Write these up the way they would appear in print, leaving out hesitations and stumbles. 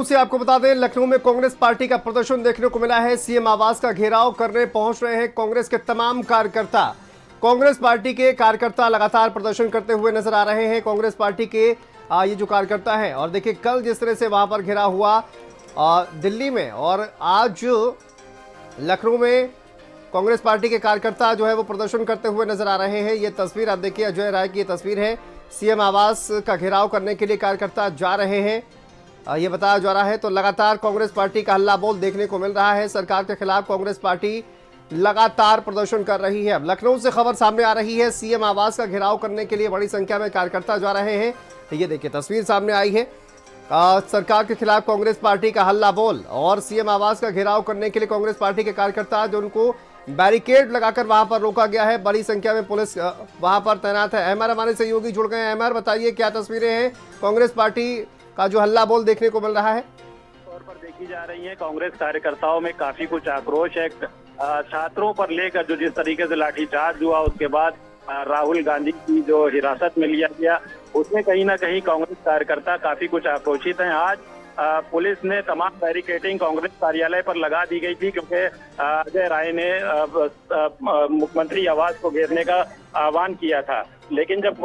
से आपको बता दें, लखनऊ में कांग्रेस पार्टी का प्रदर्शन देखने को मिला है। सीएम आवास का घेराव करने पहुंच रहे हैं कांग्रेस के तमाम कार्यकर्ता। कांग्रेस पार्टी के कार्यकर्ता लगातार प्रदर्शन करते हुए नजर आ रहे हैं। कांग्रेस पार्टी के ये जो कार्यकर्ता हैं, और देखिए कल जिस तरह से वहां पर घेराव हुआ दिल्ली में, और आज लखनऊ में कांग्रेस पार्टी के कार्यकर्ता जो है वो प्रदर्शन करते हुए नजर आ रहे हैं। ये तस्वीर आप देखिए, अजय राय की ये तस्वीर है। सीएम आवास का घेराव करने के लिए कार्यकर्ता जा रहे हैं, ये बताया जा रहा है। तो लगातार कांग्रेस पार्टी का हल्ला बोल देखने को मिल रहा है। सरकार के खिलाफ कांग्रेस पार्टी लगातार प्रदर्शन कर रही है। अब लखनऊ से खबर सामने आ रही है, सीएम आवास का घेराव करने के लिए बड़ी संख्या में कार्यकर्ता जा रहे हैं। ये देखिए तस्वीर सामने आई है। सरकार के खिलाफ कांग्रेस पार्टी का हल्ला बोल, और सीएम आवास का घेराव करने के लिए कांग्रेस पार्टी के कार्यकर्ता जो उनको बैरिकेड लगाकर वहां पर रोका गया है। बड़ी संख्या में पुलिस वहां पर तैनात है। अहमर हमारे सहयोगी जुड़ गए हैं। अहमर, बताइए क्या तस्वीरें हैं, कांग्रेस पार्टी का जो हल्ला बोल देखने को मिल रहा है? तौर पर देखी जा रही है, कांग्रेस कार्यकर्ताओं में काफी कुछ आक्रोश है। छात्रों पर लेकर जो जिस तरीके से लाठीचार्ज हुआ, उसके बाद राहुल गांधी की जो हिरासत में लिया गया, उसमें कहीं ना कहीं कांग्रेस कार्यकर्ता काफी कुछ आक्रोशित हैं। आज पुलिस ने तमाम बैरिकेडिंग कांग्रेस कार्यालय पर लगा दी गई थी, क्योंकि अजय राय ने मुख्यमंत्री आवास को घेरने का आह्वान किया था। लेकिन जब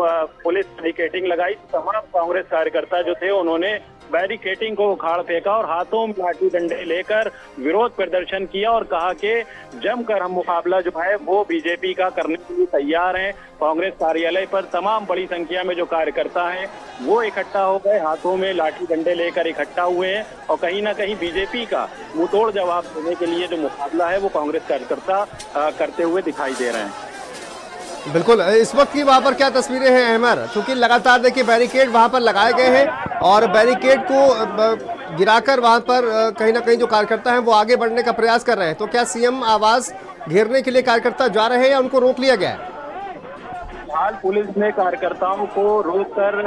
पुलिस बैरिकेडिंग लगाई तो तमाम कांग्रेस कार्यकर्ता जो थे, उन्होंने बैरिकेडिंग को उखाड़ फेंका और हाथों में लाठी डंडे लेकर विरोध प्रदर्शन किया और कहा कि जमकर हम मुकाबला जो है वो बीजेपी का करने के लिए तैयार हैं। कांग्रेस कार्यालय पर तमाम बड़ी संख्या में जो कार्यकर्ता हैं वो इकट्ठा हो गए, हाथों में लाठी डंडे लेकर इकट्ठा हुए हैं, और कहीं ना कहीं बीजेपी का मुंहतोड़ जवाब देने के लिए जो मुकाबला है वो कांग्रेस कार्यकर्ता करते हुए दिखाई दे रहे हैं। बिल्कुल, इस वक्त की वहां पर क्या तस्वीरें हैं अहमर? क्योंकि लगातार देखिए बैरिकेड वहां पर लगाए गए हैं, और बैरिकेड को गिराकर वहां पर कहीं ना कहीं जो कार्यकर्ता हैं वो आगे बढ़ने का प्रयास कर रहे हैं। तो क्या सीएम आवास घेरने के लिए कार्यकर्ता जा रहे हैं या उनको रोक लिया गया है? हाल पुलिस ने कार्यकर्ताओं को रोककर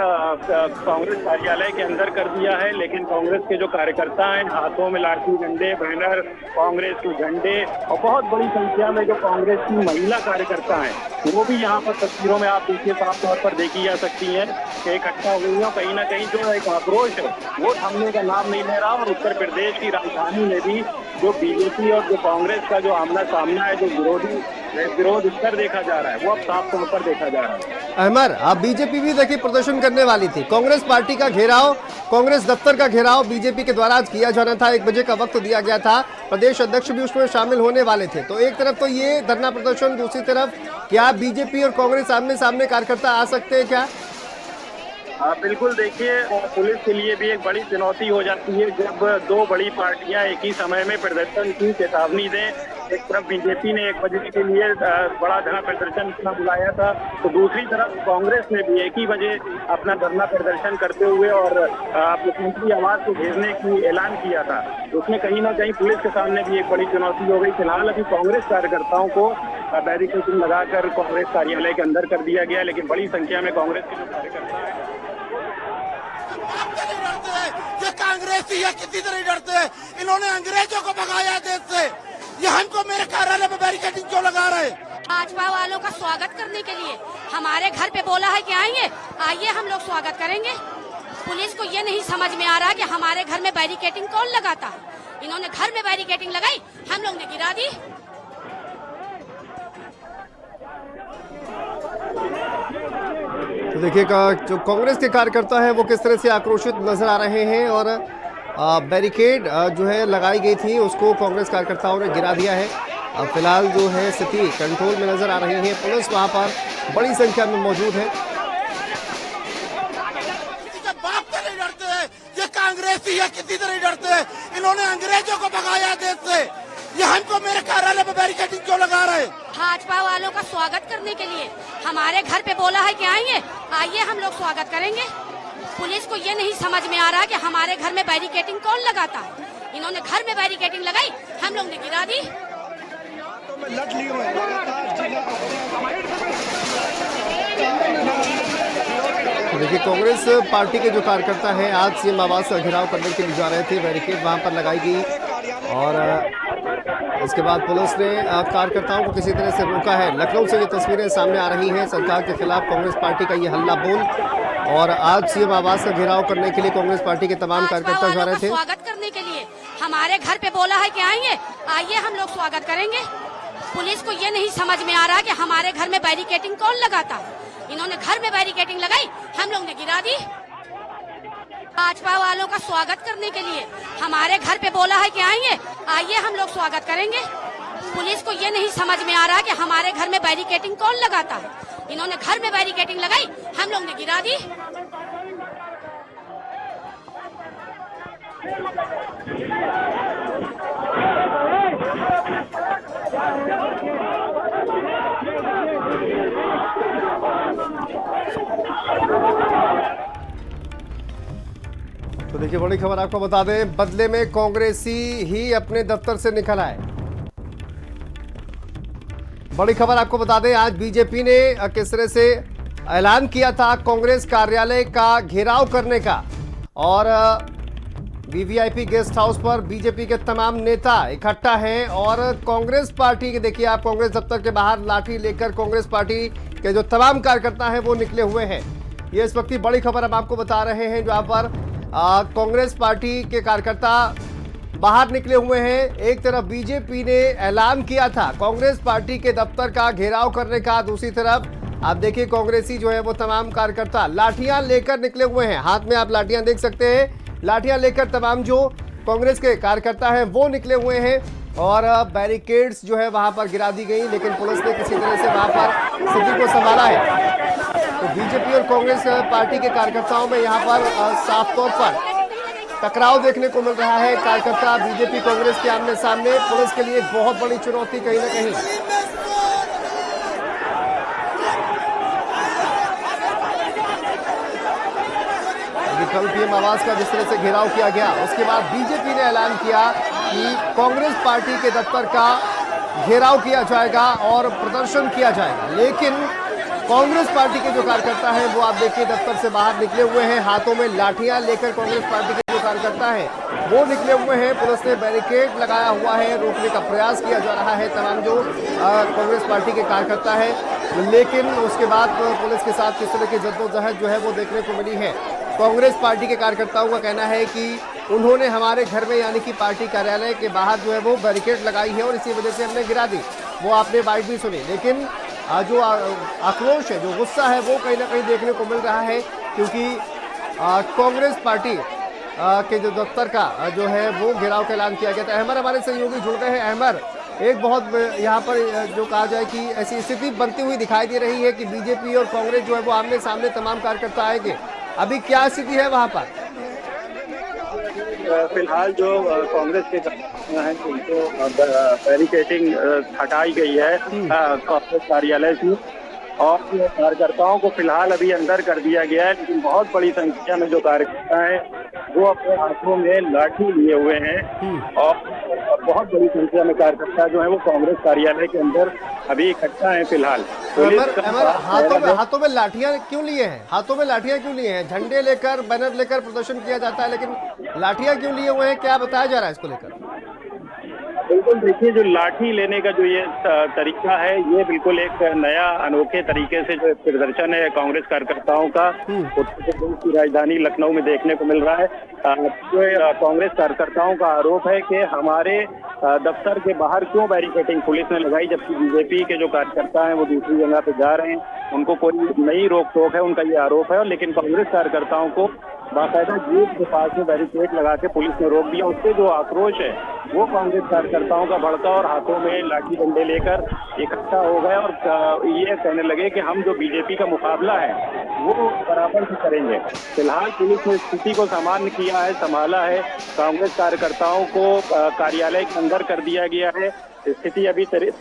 कांग्रेस कार्यालय के अंदर कर दिया है, लेकिन कांग्रेस के जो कार्यकर्ता हैं हाथों में लाठी डंडे, बैनर, कांग्रेस के झंडे, और बहुत बड़ी संख्या में जो कांग्रेस की महिला कार्यकर्ता हैं वो भी यहाँ पर तस्वीरों में आप देखिए साफ तौर पर देखी जा सकती है कि इकट्ठा हुई है। कहीं ना कहीं जो एक आक्रोश है वो थमने का नाम नहीं ले रहा, और उत्तर प्रदेश की राजधानी में भी जो बीजेपी और जो कांग्रेस का जो आमना सामना है, जो विरोध स्तर देखा जा रहा है, वो अब साफ तौर पर देखा जा रहा है। अहमर, अब बीजेपी भी देखिए प्रदर्शन करने वाली थी। कांग्रेस पार्टी का घेराव, कांग्रेस दफ्तर का घेराव बीजेपी के द्वारा आज किया जाना था। 1 बजे का वक्त दिया गया था। प्रदेश अध्यक्ष भी उसमें शामिल होने वाले थे। तो एक तरफ तो ये धरना प्रदर्शन, दूसरी तरफ क्या बीजेपी और कांग्रेस आमने सामने कार्यकर्ता आ सकते हैं क्या? बिल्कुल, देखिए पुलिस के लिए भी एक बड़ी चुनौती हो जाती है जब दो बड़ी पार्टियां एक ही समय में प्रदर्शन की चेतावनी दें। एक तरफ बीजेपी ने 1 बजे के लिए बड़ा धरना प्रदर्शन अपना बुलाया था, तो दूसरी तरफ कांग्रेस ने भी 1 ही बजे अपना धरना प्रदर्शन करते हुए और मुख्यमंत्री आवास को घेरने की ऐलान किया था। उसमें कहीं ना कहीं पुलिस के सामने भी एक बड़ी चुनौती हो गई। फिलहाल अभी कांग्रेस कार्यकर्ताओं को बैरिकेडिंग लगाकर कांग्रेस कार्यालय के अंदर कर दिया गया, लेकिन बड़ी संख्या में कांग्रेस के जो कार्यकर्ता है ये कांग्रेसी या किसी तरह डरते हैं। इन्होंने अंग्रेजों को भगाया देश से, ये हमको मेरे कार्यालय में बैरिकेडिंग क्यों लगा रहे? भाजपा वालों का स्वागत करने के लिए हमारे घर पे बोला है कि आइए हम लोग स्वागत करेंगे। पुलिस को ये नहीं समझ में आ रहा कि हमारे घर में बैरिकेडिंग कौन लगाता है। इन्होंने घर में बैरिकेडिंग लगाई, हम लोग ने गिरा दी। तो देखिए जो कांग्रेस के कार्यकर्ता हैं वो किस तरह से आक्रोशित नजर आ रहे हैं, और बैरिकेड जो है लगाई गई थी उसको कांग्रेस कार्यकर्ताओं ने गिरा दिया है। फिलहाल जो है स्थिति कंट्रोल में नजर आ रही है। पुलिस वहां पर बड़ी संख्या में मौजूद है। बाप से नहीं डरते हैं, ये कांग्रेसी या किसी तरह डरते हैं। इन्होंने अंग्रेजों को भगाया देश से, ये हमको मेरे कार्यालय में बैरिकेडिंग क्यों लगा रहे? भाजपा वालों का स्वागत करने के लिए हमारे घर पे बोला है कि आइए हम लोग स्वागत करेंगे। पुलिस को ये नहीं समझ में आ रहा कि हमारे घर में बैरिकेडिंग कौन लगाता है। इन्होंने घर में बैरिकेडिंग लगाई, हम लोग ने गिरा दी। देखिए कांग्रेस पार्टी के जो कार्यकर्ता हैं आज सीएम आवास का घेराव करने के लिए जा रहे थे। बैरिकेड वहां पर लगाई गई, और इसके बाद पुलिस ने कार्यकर्ताओं को किसी तरह से रोका है। लखनऊ से ये तस्वीरें सामने आ रही हैं। सरकार के खिलाफ कांग्रेस पार्टी का ये हल्ला बोल, और आज सीएम आवास का घेराव करने के लिए कांग्रेस पार्टी के तमाम कार्यकर्ता जा रहे थे। स्वागत करने के लिए हमारे घर पे बोला है कि आइए हम लोग स्वागत करेंगे। पुलिस को ये नहीं समझ में आ रहा कि हमारे घर में बैरिकेडिंग कौन लगाता है। इन्होंने घर में बैरिकेडिंग लगाई, हम लोग ने गिरा दी। भाजपा वालों का स्वागत करने के लिए हमारे घर पे बोला है कि आइए हम लोग स्वागत करेंगे। पुलिस को ये नहीं समझ में आ रहा कि हमारे घर में बैरिकेडिंग कौन लगाता है। इन्होंने घर में बैरिकेडिंग लगाई, हम लोग ने गिरा दी। तो देखिए, बड़ी खबर आपको बता दें, बदले में कांग्रेसी ही अपने दफ्तर से निकल आए। बड़ी खबर आपको बता दें, आज बीजेपी ने किस तरह से ऐलान किया था कांग्रेस कार्यालय का घेराव करने का, और वीवीआईपी गेस्ट हाउस पर बीजेपी के तमाम नेता इकट्ठा हैं और कांग्रेस पार्टी के, देखिए आप, कांग्रेस दफ्तर के बाहर लाठी लेकर कांग्रेस पार्टी के जो तमाम कार्यकर्ता हैं वो निकले हुए हैं। ये इस वक्त की बड़ी खबर हम आपको बता रहे हैं, जहां पर कांग्रेस पार्टी के कार्यकर्ता बाहर निकले हुए हैं। एक तरफ बीजेपी ने ऐलान किया था कांग्रेस पार्टी के दफ्तर का घेराव करने का, दूसरी तरफ आप देखिए कांग्रेसी जो है वो तमाम कार्यकर्ता लाठियां लेकर निकले हुए हैं। हाथ में आप लाठियां देख सकते हैं, लाठियां लेकर तमाम जो कांग्रेस के कार्यकर्ता हैं वो निकले हुए हैं और बैरिकेड्स जो है वहां पर गिरा दी गई, लेकिन पुलिस ने किसी तरह से वहां पर स्थिति को संभाला है। तो बीजेपी और कांग्रेस पार्टी के कार्यकर्ताओं में यहाँ पर साफ तौर पर टकराव देखने को मिल रहा है। कार्यकर्ता बीजेपी कांग्रेस के आमने सामने, पुलिस के लिए एक बहुत बड़ी चुनौती कहीं ना कहीं। कल पीएम आवास का जिस तरह से घेराव किया गया, उसके बाद बीजेपी ने ऐलान किया कि कांग्रेस पार्टी के दफ्तर का घेराव किया जाएगा और प्रदर्शन किया जाएगा। लेकिन कांग्रेस पार्टी के जो कार्यकर्ता हैं वो आप देखिए दफ्तर से बाहर निकले हुए हैं, हाथों में लाठियां लेकर कांग्रेस पार्टी के जो कार्यकर्ता हैं वो निकले हुए हैं। पुलिस ने बैरिकेड लगाया हुआ है, रोकने का प्रयास किया जा रहा है तमाम जो कांग्रेस पार्टी के कार्यकर्ता है, लेकिन उसके बाद पुलिस के साथ किस तरह की जद्दोजहद जो है वो देखने को मिली है। कांग्रेस पार्टी के कार्यकर्ताओं का कहना है कि उन्होंने हमारे घर में यानी कि पार्टी कार्यालय के बाहर जो है वो बैरिकेड लगाई है और इसी वजह से हमने गिरा दी। वो आपने बाइट भी सुनी, लेकिन जो आक्रोश है, जो गुस्सा है वो कहीं ना कहीं देखने को मिल रहा है, क्योंकि कांग्रेस पार्टी के जो दफ्तर का जो है वो घेराव का ऐलान किया गया था। अहमर हमारे सहयोगी जुड़ गए हैं। अहमर, एक बहुत यहाँ पर जो कहा जाए कि ऐसी स्थिति बनती हुई दिखाई दे रही है कि बीजेपी और कांग्रेस जो है वो आमने सामने तमाम कार्यकर्ता आएंगे, अभी क्या स्थिति है वहाँ पर? फिलहाल जो कांग्रेस के हैं उनको बैरिकेडिंग हटाई गई है कांग्रेस कार्यालय से, और कार्यकर्ताओं को फिलहाल अभी अंदर कर दिया गया है। लेकिन बहुत बड़ी संख्या में जो कार्यकर्ता हैं वो अपने हाथों में लाठी लिए हुए हैं और बहुत बड़ी संख्या में कार्यकर्ता जो है वो कांग्रेस कार्यालय के अंदर अभी इकट्ठा है। फिलहाल हाथों में लाठियां क्यों लिए हैं? हाथों में लाठियां क्यों लिए हैं? झंडे लेकर, बैनर लेकर प्रदर्शन किया जाता है, लेकिन लाठियां क्यों लिए हुए हैं? क्या बताया जा रहा है इसको लेकर? बिल्कुल, देखिए जो लाठी लेने का जो ये तरीका है, ये बिल्कुल एक नया अनोखे तरीके से जो प्रदर्शन है कांग्रेस कार्यकर्ताओं का उत्तर प्रदेश की राजधानी लखनऊ में देखने को मिल रहा है। जो कांग्रेस कार्यकर्ताओं का आरोप है कि हमारे दफ्तर के बाहर क्यों बैरिकेडिंग पुलिस ने लगाई, जबकि बीजेपी के जो कार्यकर्ता हैं वो दूसरी जगह पे जा रहे हैं, उनको कोई नई रोक टोक है, उनका ये आरोप है। लेकिन कांग्रेस कार्यकर्ताओं को बाकायदा गेट के पास में बैरिकेड लगा के पुलिस ने रोक दिया। उससे जो आक्रोश है वो कांग्रेस कार्यकर्ताओं का बढ़ता और हाथों में लाठी डंडे लेकर इकट्ठा हो गए और ये कहने लगे कि हम जो बीजेपी का मुकाबला है वो बराबर से करेंगे। फिलहाल पुलिस ने स्थिति को सामान्य किया है, संभाला है। कांग्रेस कार्यकर्ताओं को कार्यालय के अंदर कर दिया गया है। स्थिति अभी एक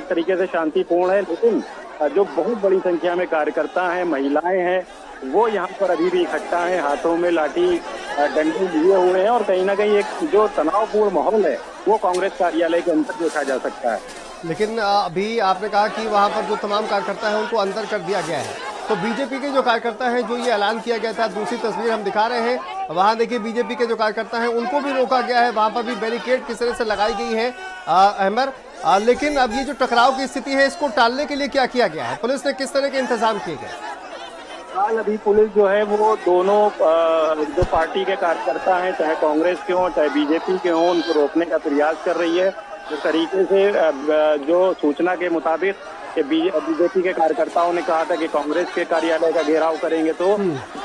तरीके से शांतिपूर्ण है, लेकिन जो बहुत बड़ी संख्या में कार्यकर्ता हैं, महिलाएं हैं, वो यहाँ पर अभी भी इकट्ठा हैं, हाथों में लाठी डंडे लिए हुए हैं और कहीं ना कहीं एक जो तनावपूर्ण माहौल है वो कांग्रेस कार्यालय के अंदर देखा जा सकता है। लेकिन अभी आपने कहा कि वहाँ पर जो तमाम कार्यकर्ता हैं उनको अंदर कर दिया गया है, तो बीजेपी के जो कार्यकर्ता हैं जो ये ऐलान किया गया था, दूसरी तस्वीर हम दिखा रहे हैं, वहाँ देखिए बीजेपी के जो कार्यकर्ता हैं उनको भी रोका गया है, वहाँ पर भी बैरिकेड किस तरह से लगाई गई है अहमर। लेकिन अब ये जो टकराव की स्थिति है इसको टालने के लिए क्या किया गया है? पुलिस ने किस तरह के इंतजाम किए गए? फिलहाल अभी पुलिस जो है वो दोनों जो पार्टी के कार्यकर्ता हैं, चाहे कांग्रेस के हों चाहे बीजेपी के हों, उनको रोकने का प्रयास कर रही है। जिस तरीके से जो सूचना के मुताबिक कि बीजेपी के कार्यकर्ताओं ने कहा था कि कांग्रेस के कार्यालय का घेराव करेंगे, तो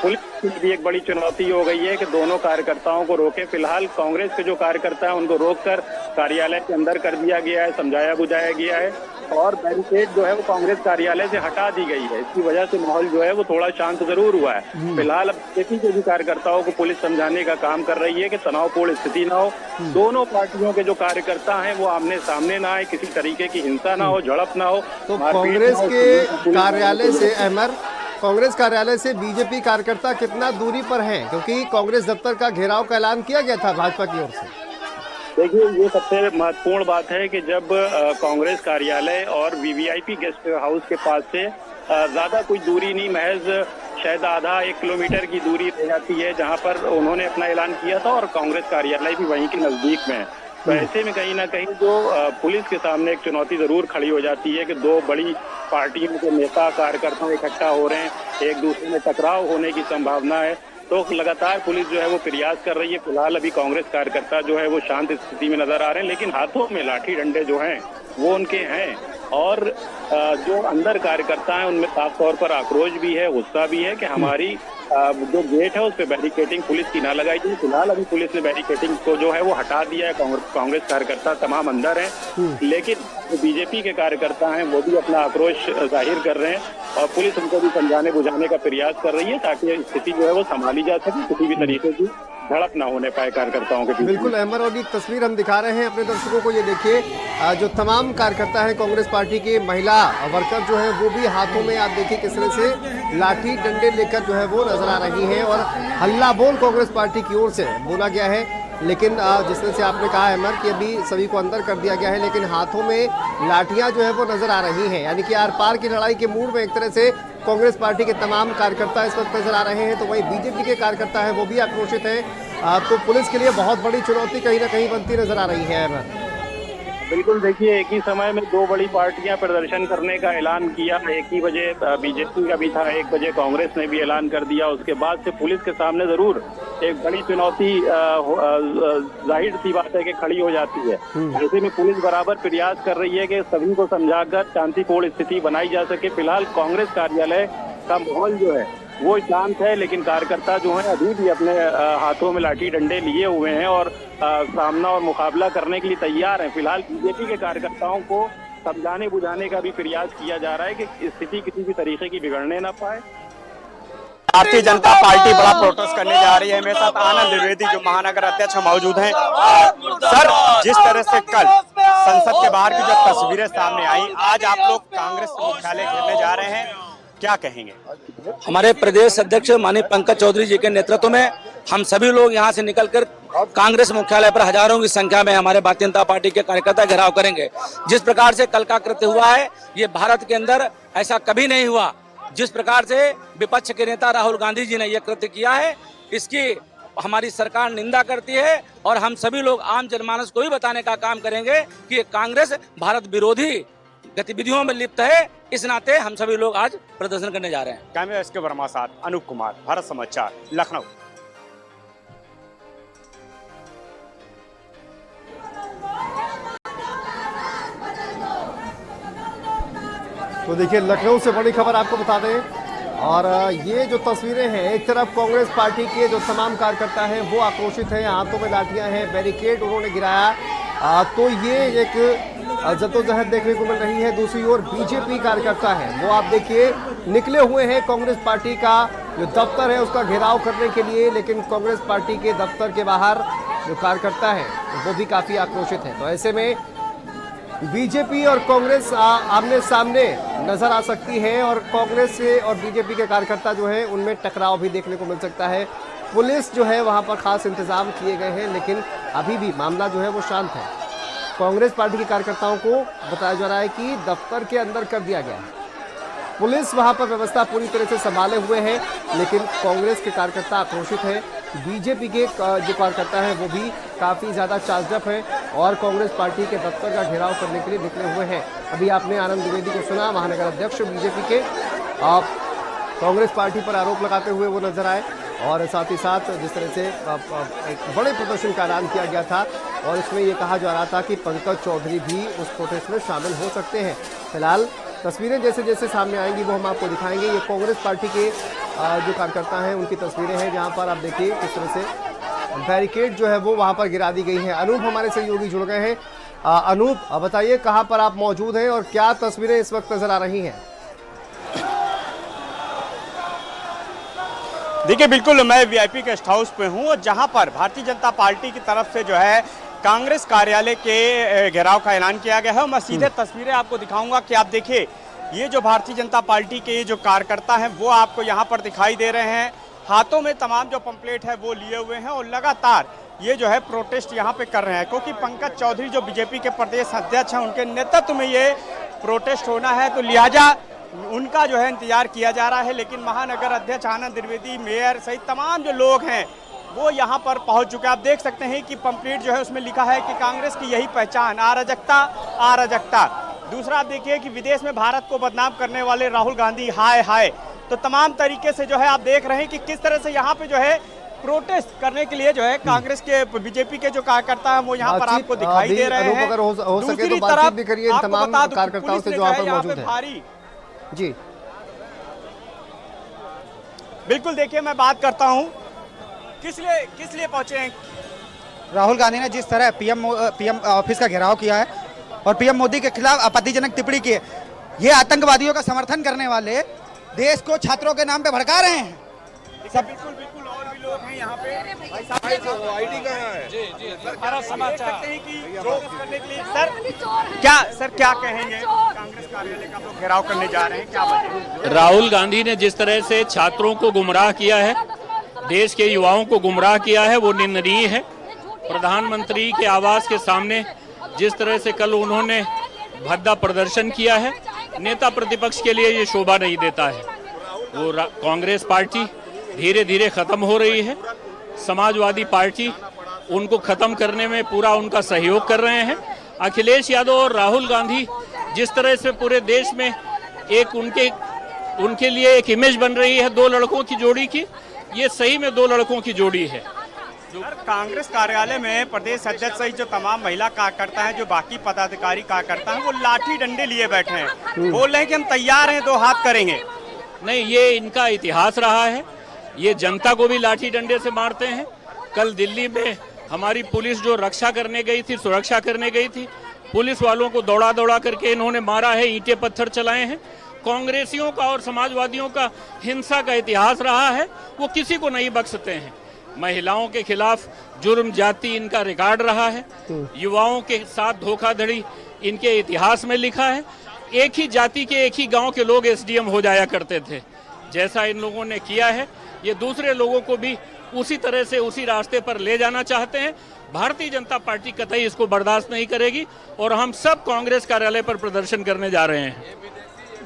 पुलिस की भी एक बड़ी चुनौती हो गई है कि दोनों कार्यकर्ताओं को रोके। फिलहाल कांग्रेस के जो कार्यकर्ता हैं उनको रोककर कार्यालय के अंदर कर दिया गया है, समझाया बुझाया गया है और बैरिकेड जो है वो कांग्रेस कार्यालय से हटा दी गई है। इसकी वजह से माहौल जो है वो थोड़ा शांत जरूर हुआ है। फिलहाल अब बीजेपी के भी कार्यकर्ताओं को पुलिस समझाने का काम कर रही है कि तनावपूर्ण स्थिति ना हो, दोनों पार्टियों के जो कार्यकर्ता हैं वो आमने सामने ना आए, किसी तरीके की हिंसा ना हो, झड़प ना हो। तो कांग्रेस के कार्यालय से अहमर, कांग्रेस कार्यालय से बीजेपी कार्यकर्ता कितना दूरी पर हैं? क्योंकि कांग्रेस दफ्तर का घेराव का ऐलान किया गया था भाजपा की ओर से। देखिए, ये सबसे महत्वपूर्ण बात है कि जब कांग्रेस कार्यालय और वीवीआईपी गेस्ट हाउस के पास से ज्यादा कोई दूरी नहीं, महज शायद आधा 1 किलोमीटर की दूरी रह जाती है जहां पर उन्होंने अपना ऐलान किया था और कांग्रेस कार्यालय भी वहीं के नजदीक में है। तो ऐसे में कहीं ना कहीं जो पुलिस के सामने एक चुनौती जरूर खड़ी हो जाती है कि दो बड़ी पार्टियों के नेता कार्यकर्ता इकट्ठा हो रहे हैं, एक दूसरे में टकराव होने की संभावना है। तो लगातार पुलिस जो है वो प्रयास कर रही है। फिलहाल अभी कांग्रेस कार्यकर्ता जो है वो शांत स्थिति में नजर आ रहे हैं, लेकिन हाथों में लाठी डंडे जो हैं वो उनके हैं और जो अंदर कार्यकर्ता हैं उनमें साफ तौर पर आक्रोश भी है, गुस्सा भी है कि हमारी जो गेट है उस पर बैरिकेडिंग पुलिस की ना लगाई जाए। फिलहाल अभी पुलिस ने बैरिकेडिंग को जो है वो हटा दिया है, कांग्रेस कार्यकर्ता तमाम अंदर हैं, लेकिन जो बीजेपी के कार्यकर्ता हैं वो भी अपना आक्रोश जाहिर कर रहे हैं और पुलिस उनको भी समझाने बुझाने का प्रयास कर रही है ताकि स्थिति जो है वो संभाली जा सके, किसी भी तरीके की झड़प ना होने पाए कार्यकर्ताओं के बीच। बिल्कुल अहमद, और एक तस्वीर हम दिखा रहे हैं अपने दर्शकों को, ये देखिए जो तमाम कार्यकर्ता हैं कांग्रेस पार्टी के, महिला वर्कर जो है वो भी हाथों में आप देखिए किस तरह से लाठी डंडे लेकर जो है वो नजर आ रही है और हल्ला बोल कांग्रेस पार्टी की ओर से बोला गया है। लेकिन जिस तरह से आपने कहा अहमद कि अभी सभी को अंदर कर दिया गया है, लेकिन हाथों में लाठियां जो है वो नजर आ रही हैं, यानी कि आर पार की लड़ाई के मूड में एक तरह से कांग्रेस पार्टी के तमाम कार्यकर्ता इस वक्त नजर आ रहे हैं। तो वहीं बीजेपी के कार्यकर्ता हैं वो भी आक्रोशित हैं। तो पुलिस के लिए बहुत बड़ी चुनौती कहीं ना कहीं बनती नजर आ रही है अहमद। बिल्कुल, देखिए एक ही समय में दो बड़ी पार्टियां प्रदर्शन करने का ऐलान किया। 1 ही बजे बीजेपी का भी था, 1 बजे कांग्रेस ने भी ऐलान कर दिया। उसके बाद से पुलिस के सामने जरूर एक बड़ी चुनौती जाहिर सी बात है कि खड़ी हो जाती है। ऐसे में पुलिस बराबर प्रयास कर रही है कि सभी को समझाकर शांतिपूर्ण स्थिति बनाई जा सके। फिलहाल कांग्रेस कार्यालय का माहौल जो है वो शांत है, लेकिन कार्यकर्ता जो हैं अभी भी अपने हाथों में लाठी डंडे लिए हुए हैं और सामना और मुकाबला करने के लिए तैयार हैं। फिलहाल बीजेपी के कार्यकर्ताओं को समझाने बुझाने का भी प्रयास किया जा रहा है कि स्थिति किसी भी तरीके की बिगड़ने ना पाए। भारतीय जनता पार्टी बड़ा प्रोटेस्ट करने जा रही है। मेरे साथ आनंद द्विवेदी जो महानगर अध्यक्ष मौजूद हैं। सर, जिस तरह से कल संसद के बाहर की जो तस्वीरें सामने आई, आज आप लोग कांग्रेस मुख्यालय घेरने जा रहे हैं, क्या कहेंगे? हमारे प्रदेश अध्यक्ष माननीय पंकज चौधरी जी के नेतृत्व में हम सभी लोग यहां से निकलकर कांग्रेस मुख्यालय पर हजारों की संख्या में हमारे भारतीय जनता पार्टी के कार्यकर्ता घेराव करेंगे। जिस प्रकार से कल का कृत्य हुआ है, ये भारत के अंदर ऐसा कभी नहीं हुआ। जिस प्रकार से विपक्ष के नेता राहुल गांधी जी ने यह कृत्य किया है, इसकी हमारी सरकार निंदा करती है और हम सभी लोग आम जनमानस को भी बताने का काम करेंगे कि कांग्रेस भारत विरोधी गतिविधियों में लिप्त है। इस नाते हम सभी लोग आज प्रदर्शन करने जा रहे हैं। कैमरा एसके वर्मा साथ अनूप कुमार, भारत समाचार, लखनऊ। तो देखिए लखनऊ से बड़ी खबर आपको बता दें, और ये जो तस्वीरें हैं, एक तरफ कांग्रेस पार्टी के जो तमाम कार्यकर्ता हैं वो आक्रोशित हैं, हाथों में लाठियां हैं, बैरिकेड उन्होंने गिराया। तो ये एक जद्दोजहद देखने को मिल रही है। दूसरी ओर बीजेपी कार्यकर्ता है वो आप देखिए निकले हुए हैं कांग्रेस पार्टी का जो दफ्तर है उसका घेराव करने के लिए, लेकिन कांग्रेस पार्टी के दफ्तर के बाहर जो कार्यकर्ता है वो भी काफी आक्रोशित है। तो ऐसे में बीजेपी और कांग्रेस आमने सामने नजर आ सकती है और कांग्रेस से और बीजेपी के कार्यकर्ता जो है उनमें टकराव भी देखने को मिल सकता है। पुलिस जो है वहां पर खास इंतजाम किए गए हैं, लेकिन अभी भी मामला जो है वो शांत है। कांग्रेस पार्टी के कार्यकर्ताओं को बताया जा रहा है कि दफ्तर के अंदर कर दिया गया है। पुलिस वहां पर व्यवस्था पूरी तरह से संभाले हुए है, लेकिन कांग्रेस के कार्यकर्ता आक्रोशित है। बीजेपी के जो कार्यकर्ता हैं वो भी काफ़ी ज़्यादा चार्जअप है और कांग्रेस पार्टी के दफ्तर का घेराव करने के लिए निकले हुए हैं। अभी आपने आनंद द्विवेदी को सुना, महानगर अध्यक्ष बीजेपी के। कांग्रेस पार्टी पर आरोप लगाते हुए वो नजर आए और साथ ही साथ जिस तरह से एक बड़े प्रदर्शन का ऐलान किया गया था और इसमें ये कहा जा रहा था कि पंकज चौधरी भी उस प्रोटेस्ट में शामिल हो सकते हैं। फिलहाल तस्वीरें जैसे जैसे सामने आएंगी वो हम आपको दिखाएंगे। ये कांग्रेस पार्टी के जो कार्यकर्ता हैं उनकी तस्वीरें हैं, जहां पर आप देखिए किस तरह से बैरिकेड जो है वो वहां पर गिरा दी गई है। अनूप हमारे सहयोगी जुड़ गए हैं। अनूप, बताइए कहां पर आप मौजूद हैं और क्या तस्वीरें इस वक्त नजर आ रही हैं? देखिए, बिल्कुल मैं वीआईपी गेस्ट हाउस पे हूँ और जहाँ पर भारतीय जनता पार्टी की तरफ से जो है कांग्रेस कार्यालय के घेराव का ऐलान किया गया है और मैं सीधे तस्वीरें आपको दिखाऊंगा कि आप देखिए ये जो भारतीय जनता पार्टी के जो कार्यकर्ता हैं वो आपको यहाँ पर दिखाई दे रहे हैं। हाथों में तमाम जो पंपलेट है वो लिए हुए हैं और लगातार ये जो है प्रोटेस्ट यहाँ पे कर रहे हैं, क्योंकि पंकज चौधरी जो बीजेपी के प्रदेश अध्यक्ष हैं उनके नेतृत्व में ये प्रोटेस्ट होना है, तो लिहाजा उनका जो है इंतजार किया जा रहा है। लेकिन महानगर अध्यक्ष आनंद द्विवेदी, मेयर सहित तमाम जो लोग हैं वो यहाँ पर पहुँच चुके हैं। आप देख सकते हैं कि पंपलेट जो है उसमें लिखा है कि कांग्रेस की यही पहचान, अराजकता अराजकता। दूसरा आप देखिए कि विदेश में भारत को बदनाम करने वाले राहुल गांधी हाय हाय। तो तमाम तरीके से जो है आप देख रहे हैं कि किस तरह से यहाँ पे जो है प्रोटेस्ट करने के लिए जो है कांग्रेस के बीजेपी के जो कार्यकर्ता हैं वो यहाँ पर आपको दिखाई दे रहे हैं। अगर हो सके तो बातचीत भी करिए इन तमाम कार्यकर्ताओं से जो यहाँ पर मौजूद है। जी बिल्कुल, देखिए मैं बात करता हूँ किस लिए पहुंचे हैं। राहुल गांधी ने जिस तरह पीएम ऑफिस का घेराव किया है और पीएम मोदी के खिलाफ आपत्तिजनक टिप्पणी की है, ये आतंकवादियों का समर्थन करने वाले देश को छात्रों के नाम पे भड़का रहे हैं। सब बिल्कुल और भी लोग हैं यहाँ पे। भाई साहब आईडी कहाँ है? जी सारा समाचार करने के लिए सर क्या कहेंगे? कांग्रेस कार्यालय का लोग घेराव करने जा रहे हैं, क्या वजह? राहुल गांधी ने जिस तरह से छात्रों को गुमराह किया है, देश के युवाओं को गुमराह किया है, वो निंदनीय है। प्रधानमंत्री के आवास के सामने जिस तरह से कल उन्होंने भद्दा प्रदर्शन किया है, नेता प्रतिपक्ष के लिए ये शोभा नहीं देता है। वो कांग्रेस पार्टी धीरे धीरे खत्म हो रही है। समाजवादी पार्टी उनको खत्म करने में पूरा उनका सहयोग कर रहे हैं। अखिलेश यादव और राहुल गांधी जिस तरह से पूरे देश में एक उनके लिए एक इमेज बन रही है दो लड़कों की जोड़ी की, ये सही में दो लड़कों की जोड़ी है। कांग्रेस कार्यालय में प्रदेश अध्यक्ष सहित जो तमाम महिला कार्यकर्ता हैं, जो बाकी पदाधिकारी कार्यकर्ता हैं, वो लाठी डंडे लिए बैठे हैं, बोल रहे हैं कि हम तैयार हैं, दो हाथ करेंगे। नहीं, ये इनका इतिहास रहा है। ये जनता को भी लाठी डंडे से मारते हैं। कल दिल्ली में हमारी पुलिस जो रक्षा करने गई थी, सुरक्षा करने गई थी, पुलिस वालों को दौड़ा दौड़ा करके इन्होंने मारा है, ईंटें पत्थर चलाए हैं। कांग्रेसियों का और समाजवादियों का हिंसा का इतिहास रहा है, वो किसी को नहीं बख्शते हैं। महिलाओं के खिलाफ जुर्म जाति इनका रिकॉर्ड रहा है। युवाओं के साथ धोखाधड़ी इनके इतिहास में लिखा है। एक ही जाति के एक ही गांव के लोग एसडीएम हो जाया करते थे। जैसा इन लोगों ने किया है, ये दूसरे लोगों को भी उसी तरह से उसी रास्ते पर ले जाना चाहते हैं। भारतीय जनता पार्टी कतई इसको बर्दाश्त नहीं करेगी और हम सब कांग्रेस कार्यालय पर प्रदर्शन करने जा रहे हैं।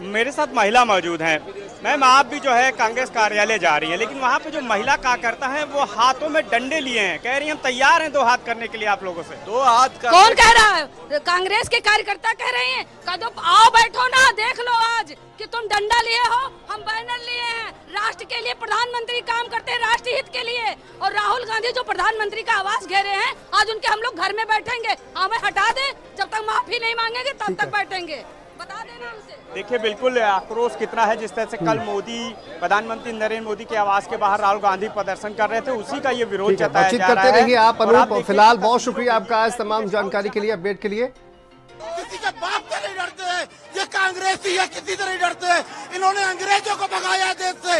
मेरे साथ महिला मौजूद हैं। मैम, आप भी जो है कांग्रेस कार्यालय जा रही हैं, लेकिन वहाँ पे जो महिला कार्यकर्ता हैं वो हाथों में डंडे लिए हैं, कह रही हैं हम तैयार हैं दो हाथ करने के लिए आप लोगों से। दो हाथ का कौन कह रहा है? कांग्रेस के कार्यकर्ता कह रहे हैं। कदम आओ बैठो ना, देख लो आज कि तुम डंडा लिए हो, हम बैनर लिए हैं। राष्ट्र के लिए प्रधानमंत्री काम करते हैं, राष्ट्र हित के लिए। और राहुल गांधी जो प्रधानमंत्री का आवास घेरे हैं, आज उनके हम लोग घर में बैठेंगे। हमें हटा दे, जब तक माफी नहीं मांगेंगे तब तक बैठेंगे। बता देना उनसे। देखिए, बिल्कुल आक्रोश कितना है। जिस तरह से कल मोदी, प्रधानमंत्री नरेंद्र मोदी के आवास के बाहर राहुल गांधी प्रदर्शन कर रहे थे, उसी का ये विरोध जताया जा रहा है। करते रहिए आप अनूप। फिलहाल बहुत शुक्रिया आपका इस तमाम जानकारी के लिए, अपडेट के लिए। किसी के बाप से नहीं डरते हैं, ये कांग्रेसी है, किसी से नहीं डरते हैं। इन्होंने अंग्रेजों को भगाया देश से,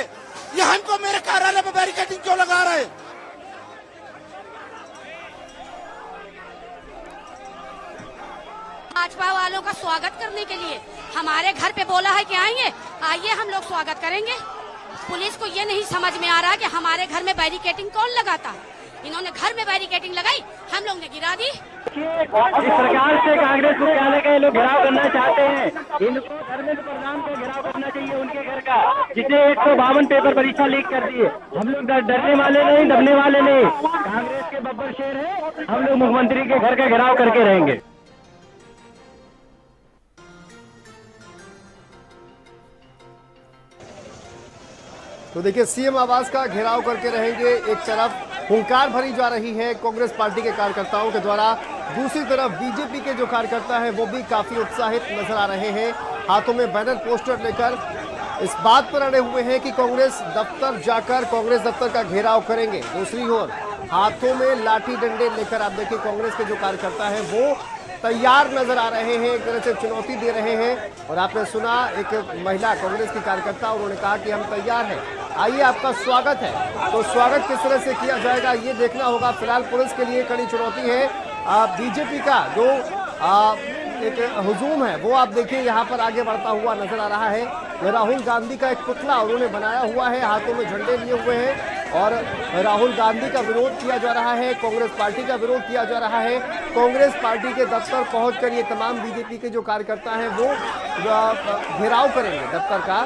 ये हमको मेरे कार्यालय में बैरिकेडिंग क्यों लगा रहे? भाजपा वालों का स्वागत करने के लिए हमारे घर पे बोला है कि आइए हम लोग स्वागत करेंगे। पुलिस को ये नहीं समझ में आ रहा कि हमारे घर में बैरिकेडिंग कौन लगाता है। इन्होंने घर में बैरिकेडिंग लगाई, हम लोग ने गिरा दी। इस प्रकार से कांग्रेस मुख्यालय का ये लोग घेराव करना चाहते हैं। इनको धर्मेंद्र प्रधान को घेराव करना चाहिए, उनके घर का, जिसने 152 पेपर परीक्षा लीक कर दिए। हम लोग डरने वाले नहीं, दबने वाले नहीं। कांग्रेस के बब्बर शेर है, हम लोग मुख्यमंत्री के घर का घेराव करके रहेंगे। तो देखिए सीएम आवास का घेराव करके रहेंगे। एक तरफ हुंकार भरी जा रही है कांग्रेस पार्टी के कार्यकर्ताओं के द्वारा, दूसरी तरफ बीजेपी के जो कार्यकर्ता है वो भी काफी उत्साहित नजर आ रहे हैं। हाथों में बैनर पोस्टर लेकर इस बात पर अड़े हुए हैं कि कांग्रेस दफ्तर जाकर कांग्रेस दफ्तर का घेराव करेंगे। दूसरी ओर हाथों में लाठी डंडे लेकर आप देखिए कांग्रेस के जो कार्यकर्ता है वो तैयार नजर आ रहे हैं, एक तरह से चुनौती दे रहे हैं। और आपने सुना एक महिला कांग्रेस की कार्यकर्ता, उन्होंने कहा कि हम तैयार हैं, आइए आपका स्वागत है। तो स्वागत किस तरह से किया जाएगा ये देखना होगा। फिलहाल पुलिस के लिए कड़ी चुनौती है। बीजेपी का जो एक हुजूम है वो आप देखिए यहाँ पर आगे बढ़ता हुआ नजर आ रहा है। राहुल गांधी का एक पुतला उन्होंने बनाया हुआ है, हाथों में झंडे लिए हुए हैं और राहुल गांधी का विरोध किया जा रहा है, कांग्रेस पार्टी का विरोध किया जा रहा है। कांग्रेस पार्टी के दफ्तर पहुंचकर ये तमाम बीजेपी के जो कार्यकर्ता हैं वो घेराव करेंगे दफ्तर का।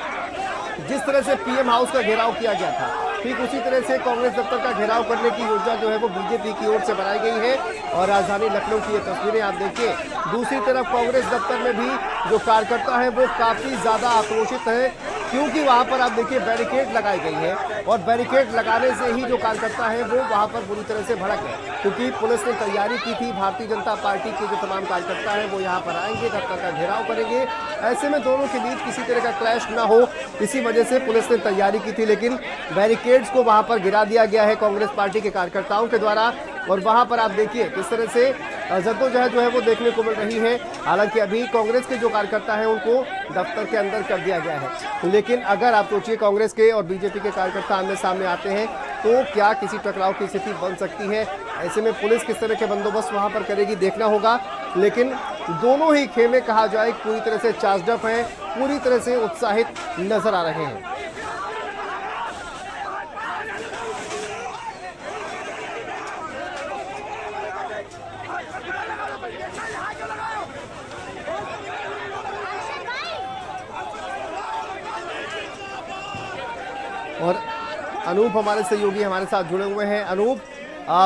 जिस तरह से पीएम हाउस का घेराव किया गया था, ठीक उसी तरह से कांग्रेस दफ्तर का घेराव करने की योजना जो है वो बीजेपी की ओर से बनाई गई है। और राजधानी लखनऊ की ये तस्वीरें आप देखिए। दूसरी तरफ कांग्रेस दफ्तर में भी जो कार्यकर्ता है वो काफी ज्यादा आक्रोशित है, क्योंकि वहां पर आप देखिए बैरिकेड लगाई गई है और बैरिकेड लगाने से ही जो कार्यकर्ता है वो वहां पर बुरी तरह से भड़क गए, क्योंकि पुलिस ने तैयारी की थी। भारतीय जनता पार्टी के जो तमाम कार्यकर्ता हैं वो यहाँ पर आएंगे, दफ्तर का घेराव करेंगे। ऐसे में दोनों के बीच किसी तरह का क्लैश ना हो, इसी वजह से पुलिस ने तैयारी की थी, लेकिन बैरिकेड्स को वहां पर गिरा दिया गया है कांग्रेस पार्टी के कार्यकर्ताओं के द्वारा। और वहां पर आप देखिए किस तरह से जद्दोजहद जो है वो देखने को मिल रही है। हालांकि अभी कांग्रेस के जो कार्यकर्ता हैं उनको दफ्तर के अंदर कर दिया गया है, लेकिन अगर आप सोचिए कांग्रेस के और बीजेपी के कार्यकर्ता आमने सामने आते हैं तो क्या किसी टकराव की स्थिति बन सकती है। ऐसे में पुलिस किस तरह के बंदोबस्त वहां पर करेगी देखना होगा। लेकिन दोनों ही खेमे कहा जाए पूरी तरह से चार्जड हैं, पूरी तरह से उत्साहित नजर आ रहे हैं। और अनूप हमारे सहयोगी हमारे साथ जुड़े हुए हैं। अनूप,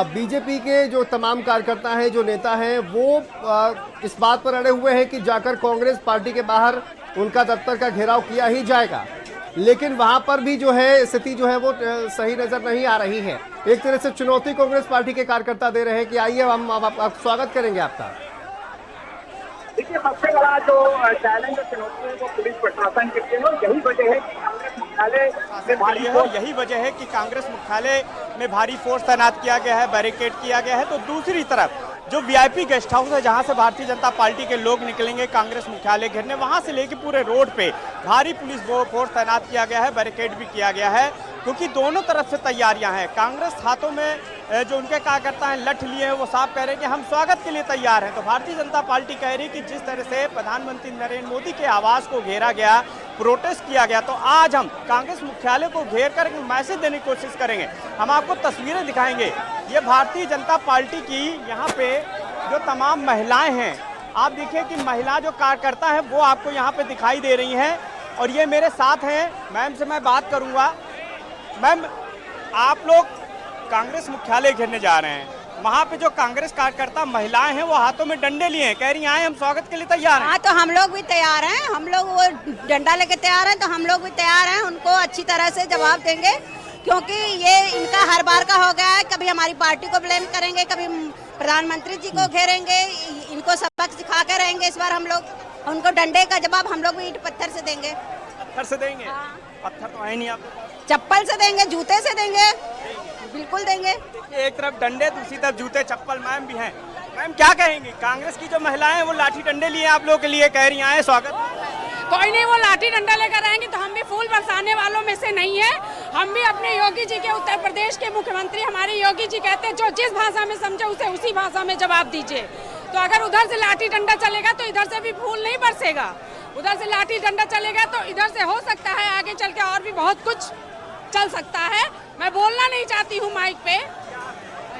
बीजेपी के जो तमाम कार्यकर्ता हैं, जो नेता हैं, वो इस बात पर अड़े हुए हैं कि जाकर कांग्रेस पार्टी के बाहर उनका दफ्तर का घेराव किया ही जाएगा, लेकिन वहां पर भी जो है स्थिति जो है वो सही नजर नहीं आ रही है। एक तरह से चुनौती कांग्रेस पार्टी के कार्यकर्ता दे रहे हैं कि आइए हम आप स्वागत करेंगे आपका। देखिए, सबसे बड़ा जो चैलेंज और चुनौती है वो पुलिस प्रशासन के लिए है। यही वजह है कि कांग्रेस मुख्यालय में भारी फोर्स तैनात किया गया है, बैरिकेड किया गया है। तो दूसरी तरफ जो वीआईपी गेस्ट हाउस है जहां से भारतीय जनता पार्टी के लोग निकलेंगे कांग्रेस मुख्यालय घेरने, वहां से लेके पूरे रोड पे भारी पुलिस फोर्स तैनात किया गया है, बैरिकेड भी किया गया है, क्योंकि दोनों तरफ से तैयारियां हैं। कांग्रेस हाथों में जो उनके कार्यकर्ता हैं लठ लिए हैं, वो साफ कह रहे हैं कि हम स्वागत के लिए तैयार हैं। तो भारतीय जनता पार्टी कह रही है कि जिस तरह से प्रधानमंत्री नरेंद्र मोदी के आवास को घेरा गया, प्रोटेस्ट किया गया, तो आज हम कांग्रेस मुख्यालय को घेर कर एक मैसेज देने की कोशिश करेंगे। हम आपको तस्वीरें दिखाएंगे। ये भारतीय जनता पार्टी की यहाँ पे जो तमाम महिलाएं हैं, आप देखिए कि महिला जो कार्यकर्ता हैं वो आपको यहाँ पे दिखाई दे रही हैं। और ये मेरे साथ हैं, मैम से मैं बात करूँगा। मैम, आप लोग कांग्रेस मुख्यालय घेरने जा रहे हैं, वहाँ पे जो कांग्रेस कार्यकर्ता महिलाएं हैं वो हाथों में डंडे लिए हैं, कह रही हैं हम स्वागत के लिए तैयार हैं। हाँ, तो हम लोग भी तैयार हैं, हम लोग वो डंडा लेके तैयार हैं, तो हम लोग भी तैयार हैं। उनको अच्छी तरह से जवाब देंगे, क्योंकि ये इनका हर बार का हो गया है। कभी हमारी पार्टी को ब्लेम करेंगे, कभी प्रधानमंत्री जी को घेरेंगे, इनको सबक सिखा के रहेंगे। इस बार हम लोग उनको डंडे का जवाब हम लोग भी ईंट पत्थर से देंगे। पत्थर से देंगे? हाँ। पत्थर तो है नहीं, आप चप्पल से देंगे, जूते से देंगे, बिल्कुल देंगे। एक तरफ डंडे, दूसरी तरफ जूते चप्पल। मैम भी हैं, मैम क्या कहेंगी? कांग्रेस की जो महिलाएं हैं वो लाठी डंडे लिए आप लोगों के लिए, कह रही हैं स्वागत। कोई नहीं, वो लाठी डंडा लेकर आएंगे तो हम भी फूल बरसाने वालों में से नहीं है। हम भी अपने योगी जी के, उत्तर प्रदेश के मुख्यमंत्री हमारे योगी जी कहते हैं जो जिस भाषा में समझे उसे उसी भाषा में जवाब दीजिए। तो अगर उधर से लाठी डंडा चलेगा तो इधर से भी फूल नहीं बरसेगा, उधर से लाठी डंडा चलेगा तो इधर से हो सकता है आगे चल के और भी बहुत कुछ चल सकता है। मैं बोलना नहीं चाहती हूँ माइक पे।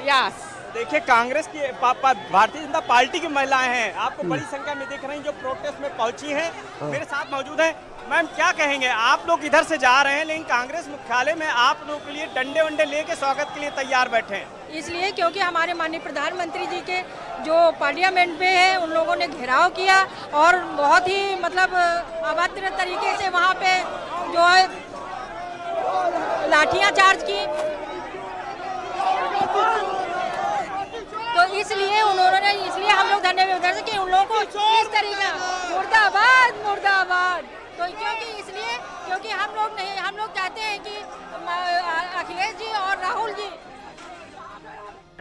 यस, देखिए, कांग्रेस की भारतीय जनता पार्टी की महिलाएं हैं, आपको बड़ी संख्या में देख रही हैं जो प्रोटेस्ट में पहुंची हैं। मेरे साथ मौजूद हैं। मैम, क्या कहेंगे? आप लोग इधर से जा रहे हैं, लेकिन कांग्रेस मुख्यालय में आप लोगों के लिए डंडे वंडे लेके स्वागत के लिए तैयार बैठे हैं। इसलिए क्योंकि हमारे माननीय प्रधानमंत्री जी के जो पार्लियामेंट में है उन लोगों ने घेराव किया और बहुत ही मतलब अभद्र तरीके से वहाँ पे जो है लाठियां चार्ज की। तो इसलिए हम लोग धन्यवाद कि उन लोगों को इस तरीका मुर्दाबाद मुर्दाबाद। तो क्योंकि हम लोग चाहते हैं कि अखिलेश जी और राहुल जी,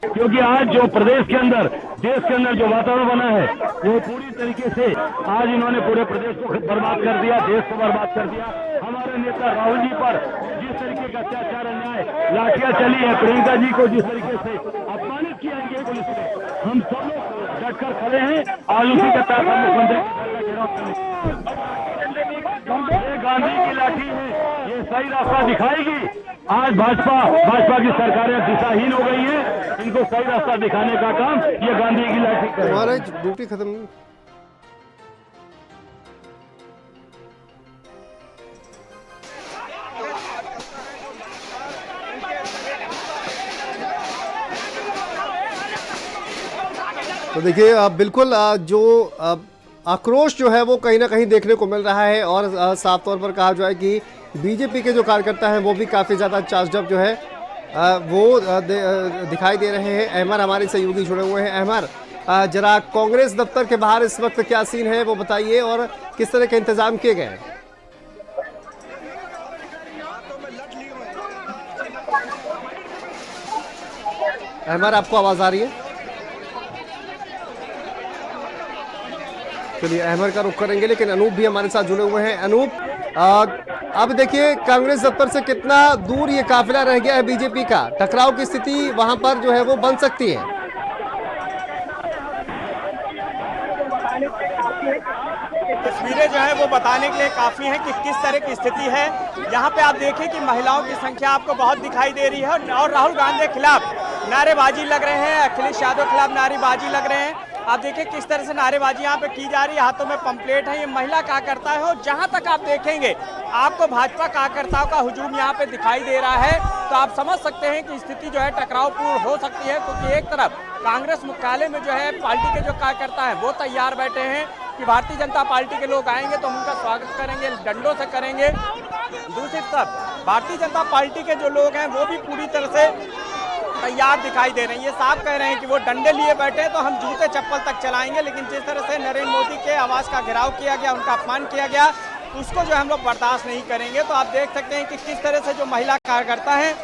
क्योंकि आज जो प्रदेश के अंदर, देश के अंदर जो वातावरण बना है वो पूरी तरीके से आज इन्होंने पूरे प्रदेश को बर्बाद कर दिया, देश को बर्बाद कर दिया। हमारे नेता राहुल जी पर जिस तरीके का अत्याचार, अन्याय, लाठियां चली है, प्रियंका जी को जिस तरीके से अपमानित किया गया पुलिस ने, हम सब लोग डटकर खड़े हैं। आज उसी के तहत मुख्यमंत्री का घेराव करेंगे। ये गांधी की लाठी है, ये सही रास्ता दिखाएगी। आज भाजपा की सरकारें दिशाहीन हो गई हैं, इनको सही रास्ता दिखाने का काम ये गांधी की लाठी करेगी। महाराज ड्यूटी खत्म। तो देखिए बिल्कुल जो आक्रोश जो है वो कहीं ना कहीं देखने को मिल रहा है और साफ तौर पर कहा जाए कि बीजेपी के जो कार्यकर्ता हैं वो भी काफ़ी ज़्यादा चार्ज अप जो है वो दिखाई दे रहे हैं। अहमर हमारे सहयोगी जुड़े हुए हैं। अहमर, जरा कांग्रेस दफ्तर के बाहर इस वक्त क्या सीन है वो बताइए और किस तरह के इंतजाम किए गए हैं? अहमर, आपको आवाज़ आ रही है? चलिए अहमर का रुख करेंगे, लेकिन अनूप भी हमारे साथ जुड़े हुए हैं। अनूप, अब देखिए कांग्रेस दफ्तर से कितना दूर ये काफिला रह गया है बीजेपी का, टकराव की स्थिति वहां पर जो है वो बन सकती है। तस्वीरें जो है वो बताने के लिए काफी हैं कि किस तरह की स्थिति है। यहाँ पे आप देखें कि महिलाओं की संख्या आपको बहुत दिखाई दे रही है और राहुल गांधी के खिलाफ नारेबाजी लग रहे हैं, अखिलेश यादव के खिलाफ नारेबाजी लग रहे हैं। आप देखिए किस तरह से नारेबाजी यहाँ पे की जा रही है, हाथों में पंपलेट है, ये महिला कार्यकर्ता है और जहाँ तक आप देखेंगे आपको भाजपा कार्यकर्ताओं का हुजूम यहाँ पे दिखाई दे रहा है। तो आप समझ सकते हैं कि स्थिति जो है टकरावपूर्ण हो सकती है, क्योंकि एक तरफ कांग्रेस मुख्यालय में जो है पार्टी के जो कार्यकर्ता हैं वो तैयार बैठे हैं कि भारतीय जनता पार्टी के लोग आएंगे तो हम उनका स्वागत करेंगे, डंडों से करेंगे। दूसरी तरफ भारतीय जनता पार्टी के जो लोग हैं वो भी पूरी तरह से तैयार दिखाई दे रहे हैं। ये साफ कह रहे हैं कि वो डंडे लिए बैठे हैं तो हम जूते चप्पल तक चलाएंगे, लेकिन जिस तरह से नरेंद्र मोदी के आवास का घेराव किया गया, उनका अपमान किया गया, उसको जो हम लोग बर्दाश्त नहीं करेंगे। तो आप देख सकते हैं कि किस तरह से जो महिला कार्यकर्ता हैं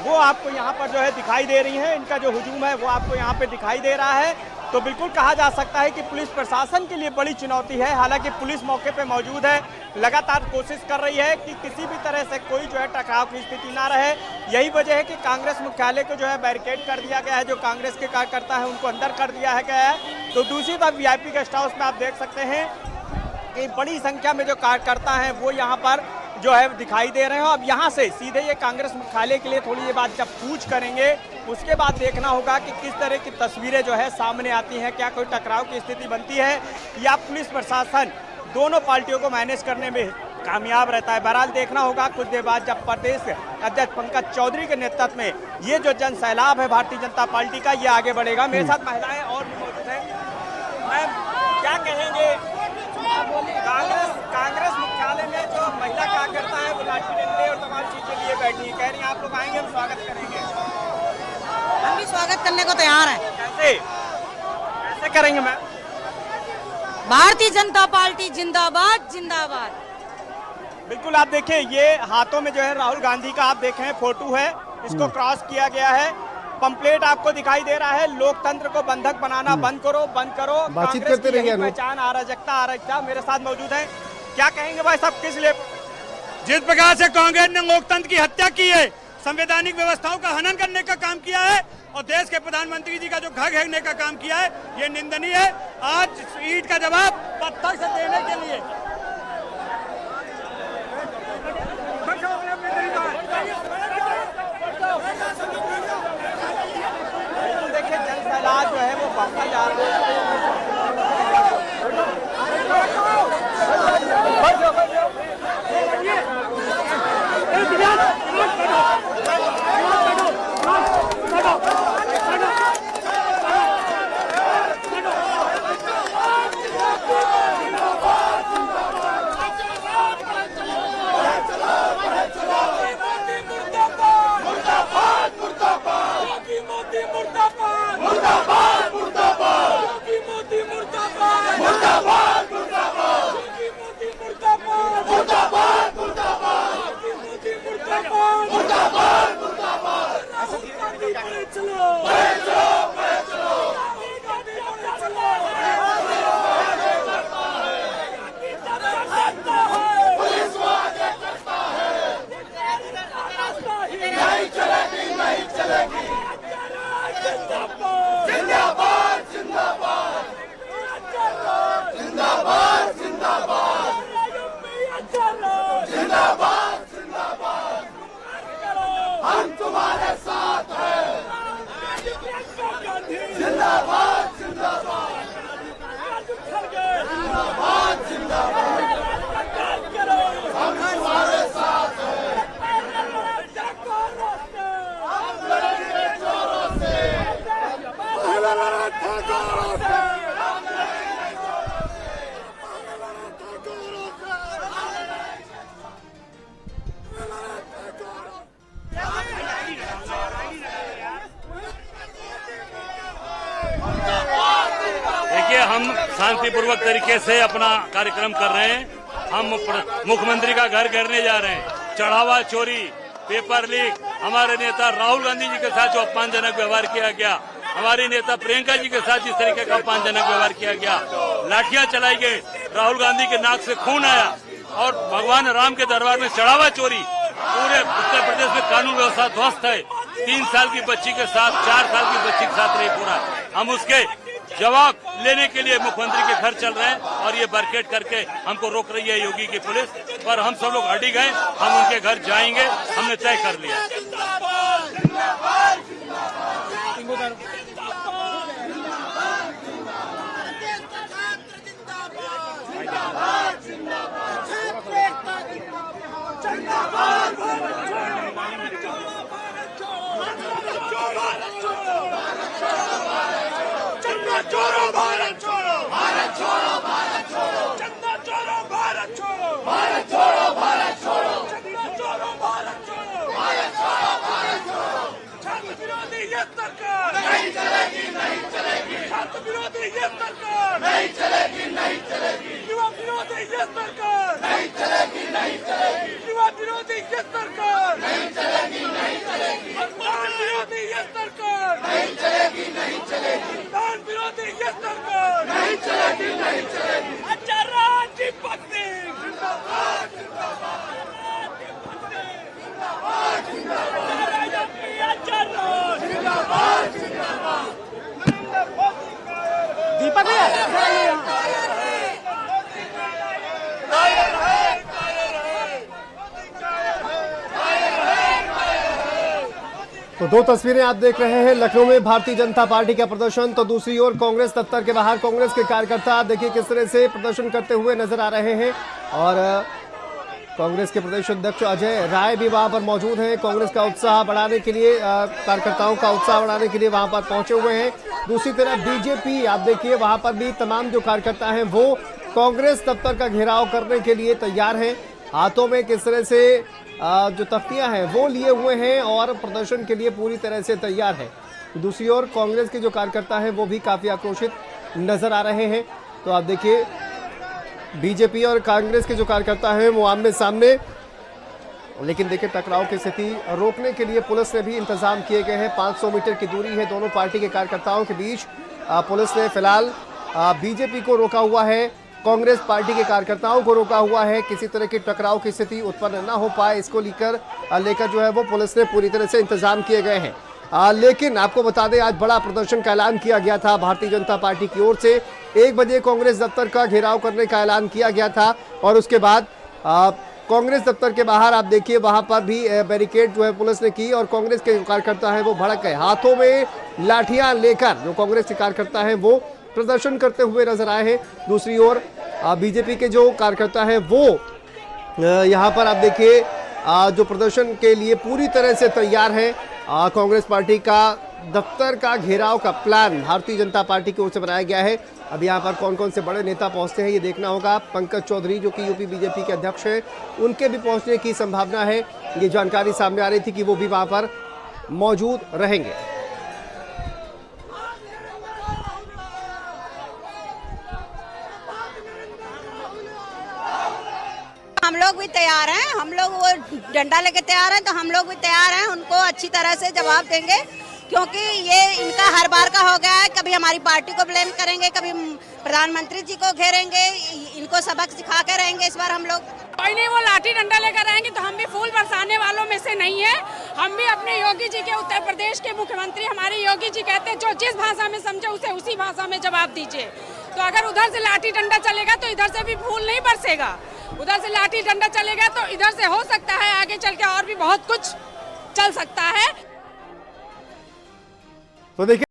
वो आपको यहाँ पर जो है दिखाई दे रही हैं, इनका जो हुजूम है वो आपको यहाँ पे दिखाई दे रहा है। तो बिल्कुल कहा जा सकता है कि पुलिस प्रशासन के लिए बड़ी चुनौती है। हालांकि पुलिस मौके पे मौजूद है, लगातार कोशिश कर रही है कि किसी भी तरह से कोई जो है टकराव की स्थिति ना रहे। यही वजह है कि कांग्रेस मुख्यालय को जो है बैरिकेड कर दिया गया है, जो कांग्रेस के कार्यकर्ता है उनको अंदर कर दिया गया है। तो दूसरी तरफ वीआईपी गेस्ट हाउस में आप देख सकते हैं कि बड़ी संख्या में जो कार्यकर्ता हैं वो यहाँ पर जो है दिखाई दे रहे हैं। अब यहाँ से सीधे ये कांग्रेस मुख्यालय के लिए थोड़ी ये बात जब पूछ करेंगे, उसके बाद देखना होगा कि किस तरह की तस्वीरें जो है सामने आती हैं, क्या कोई टकराव की स्थिति बनती है या पुलिस प्रशासन दोनों पार्टियों को मैनेज करने में कामयाब रहता है। बहरहाल देखना होगा कुछ देर बाद जब प्रदेश अध्यक्ष पंकज चौधरी के नेतृत्व में ये जो जन सैलाब है भारतीय जनता पार्टी का, ये आगे बढ़ेगा। मेरे साथ महिलाएं और भी मौजूद हैं। मैम, क्या कहेंगे, कांग्रेस मुख्यालय में जो महिला कार्यकर्ता है वो लाठी डंडे और तमाम चीजें लिए बैठी है, कह रही हैं आप लोग आएंगे हम स्वागत करेंगे। हम भी स्वागत करने को तैयार हैं। कैसे करेंगे मैम? भारतीय जनता पार्टी जिंदाबाद जिंदाबाद। बिल्कुल, आप देखिए ये हाथों में जो है राहुल गांधी का आप देखें फोटो है, इसको क्रॉस किया गया है, पंपलेट आपको दिखाई दे रहा है, लोकतंत्र को बंधक बनाना बंद करो, बंद करो, बातचीत करते रहिए। पहचान अराजकता मेरे साथ मौजूद है। क्या कहेंगे भाई साहब, किस लिए? जिस प्रकार से कांग्रेस ने लोकतंत्र की हत्या की है, संवैधानिक व्यवस्थाओं का हनन करने का काम किया है और देश के प्रधानमंत्री जी का जो घर घेरने का काम किया है, ये निंदनीय है। आज ईंट का जवाब पत्थर से देने के लिए देखिए जन सैलाब जो है वो बढ़ता जा रहा है। हम शांतिपूर्वक तरीके से अपना कार्यक्रम कर रहे हैं। हम मुख्यमंत्री का घर घेरने जा रहे हैं। चढ़ावा चोरी, पेपर लीक, हमारे नेता राहुल गांधी जी के साथ जो अपमानजनक व्यवहार किया गया, हमारी नेता प्रियंका जी के साथ जिस तरीके का अपमानजनक व्यवहार किया गया, लाठियां चलाई गई, राहुल गांधी के नाक से खून आया और भगवान राम के दरबार में चढ़ावा चोरी, पूरे उत्तर प्रदेश में कानून व्यवस्था ध्वस्त है। 3 साल की बच्ची के साथ 4 साल की बच्ची के साथ रेप हो रहा है। हम उसके जवाब लेने के लिए मुख्यमंत्री के घर चल रहे हैं और ये बैरिकेड करके हमको रोक रही है योगी की पुलिस, पर हम सब लोग अड़ी गए, हम उनके घर जाएंगे, हमने तय कर लिया। छोड़ो भारत छोड़ो, भारत छोड़ो, भारत छोड़ो, चंदा छोड़ो, भारत छोड़ो, भारत छोड़ो, भारत छोड़ो, चंदा छोड़ो, भारत छोड़ो, भारत छोड़ो, भारत छोड़ो। छात्र विरोधी ये सरकार नहीं चलेगी, नहीं चलेगी। छात्र विरोधी ये सरकार नहीं चलेगी, नहीं चलेगी। युवा विरोधी ये सरकार नहीं चलेगी, नहीं चलेगी। युवा विरोधी ये सरकार नहीं चलेगी, नहीं चलेगी। मतदान विरोधी ये सरकार नहीं चलेगी, नहीं चलेगी। मतदान विरोधी ये सरकार नहीं चलेगी, नहीं चलेगी। आचार्य दीपक सिंह जिंदाबाद, जिंदाबाद, जिंदाबाद, जिंदाबाद। आचार्य जिंदाबाद, जिंदाबाद। दीपक तो 2 तस्वीरें आप देख रहे हैं। लखनऊ में भारतीय जनता पार्टी का प्रदर्शन, तो दूसरी ओर कांग्रेस दफ्तर के बाहर कांग्रेस के कार्यकर्ता देखिए किस तरह से प्रदर्शन करते हुए नजर आ रहे हैं। और कांग्रेस के प्रदेश अध्यक्ष अजय राय भी वहां पर मौजूद हैं। कांग्रेस का उत्साह बढ़ाने के लिए, कार्यकर्ताओं का उत्साह बढ़ाने के लिए वहां पर पहुंचे हुए हैं। दूसरी तरफ बीजेपी आप देखिए वहां पर भी तमाम जो कार्यकर्ता हैं वो कांग्रेस दफ्तर का घेराव करने के लिए तैयार हैं। हाथों में किस तरह से जो तख्तियां हैं वो लिए हुए हैं और प्रदर्शन के लिए पूरी तरह से तैयार है। दूसरी ओर कांग्रेस के जो कार्यकर्ता हैं वो भी काफी आक्रोशित नजर आ रहे हैं। तो आप देखिए बीजेपी और कांग्रेस के जो कार्यकर्ता हैं वो आमने सामने, लेकिन देखिए टकराव की स्थिति रोकने के लिए पुलिस ने भी इंतजाम किए गए हैं। 500 मीटर की दूरी है दोनों पार्टी के कार्यकर्ताओं के बीच। पुलिस ने फिलहाल बीजेपी को रोका हुआ है, कांग्रेस पार्टी के कार्यकर्ताओं को रोका हुआ है। किसी तरह की टकराव की स्थिति उत्पन्न न हो पाए इसको लेकर जो है वो पुलिस ने पूरी तरह से इंतजाम किए गए हैं। लेकिन आपको बता दें आज बड़ा प्रदर्शन का ऐलान किया गया था भारतीय जनता पार्टी की ओर से। 1 बजे कांग्रेस दफ्तर का घेराव करने का ऐलान किया गया था और उसके बाद कांग्रेस दफ्तर के बाहर आप देखिए वहां पर भी बैरिकेड जो है पुलिस ने की और कांग्रेस के कार्यकर्ता हैं वो भड़क गए। हाथों में लाठियां लेकर जो कांग्रेस के कार्यकर्ता हैं वो प्रदर्शन करते हुए नजर आए हैं। दूसरी ओर बीजेपी के जो कार्यकर्ता हैं वो यहाँ पर आप देखिए जो प्रदर्शन के लिए पूरी तरह से तैयार है। कांग्रेस पार्टी का दफ्तर का घेराव का प्लान भारतीय जनता पार्टी की ओर से बनाया गया है। अब यहाँ पर कौन कौन से बड़े नेता पहुंचते हैं ये देखना होगा। पंकज चौधरी जो कि यूपी बीजेपी के अध्यक्ष हैं उनके भी पहुंचने की संभावना है। ये जानकारी सामने आ रही थी कि वो भी वहां पर मौजूद रहेंगे। हम लोग भी तैयार हैं, हम लोग वो डंडा लेके तैयार हैं, तो हम लोग भी तैयार हैं, उनको अच्छी तरह से जवाब देंगे, क्योंकि ये इनका हर बार का हो गया है। कभी हमारी पार्टी को ब्लेम करेंगे, कभी प्रधानमंत्री जी को घेरेंगे, इनको सबक सिखा के रहेंगे। इस बार हम लोग कोई नहीं, वो लाठी डंडा लेकर आएंगे तो हम भी फूल बरसाने वालों में से नहीं है। हम भी अपने योगी जी के, उत्तर प्रदेश के मुख्यमंत्री हमारे योगी जी कहते हैं जो जिस भाषा में समझे उसे उसी भाषा में जवाब दीजिए। तो अगर उधर से लाठी डंडा चलेगा तो इधर से भी फूल नहीं बरसेगा, उधर से लाठी डंडा चलेगा तो इधर से हो सकता है आगे चल के और भी बहुत कुछ चल सकता है। तो देखिए